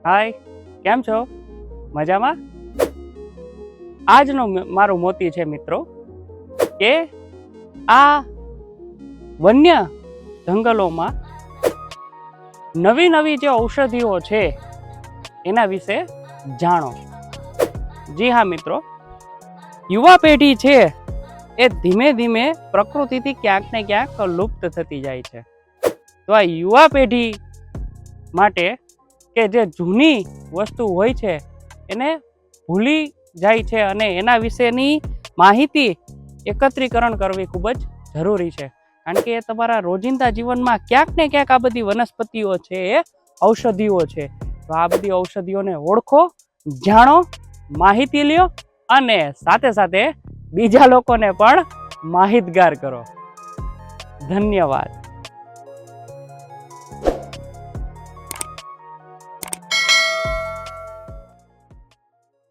હાય, કેમ છો? મજામાં? આજનો મારો મોતી છે મિત્રો કે આ વન્ય જંગલોમાં નવી નવી જે ઔષધિઓ છે એના વિશે જાણો. જી હા મિત્રો, યુવા પેઢી છે એ ધીમે ધીમે પ્રકૃતિથી ક્યાંક ને ક્યાંક લુપ્ત થતી જાય છે. તો આ યુવા પેઢી માટે કે જે જૂની વસ્તુ હોય છે એને ભૂલી જાય છે અને એના વિશેની માહિતી એકત્રીકરણ કરવી ખૂબ જ જરૂરી છે. કારણ કે તમારા રોજિંદા જીવનમાં ક્યાંક ને ક્યાંક આ બધી વનસ્પતિઓ છે એ ઔષધિઓ છે. તો આ બધી ઔષધિઓને ઓળખો, જાણો, માહિતી લ્યો અને સાથે સાથે બીજા લોકોને પણ માહિતગાર કરો. ધન્યવાદ.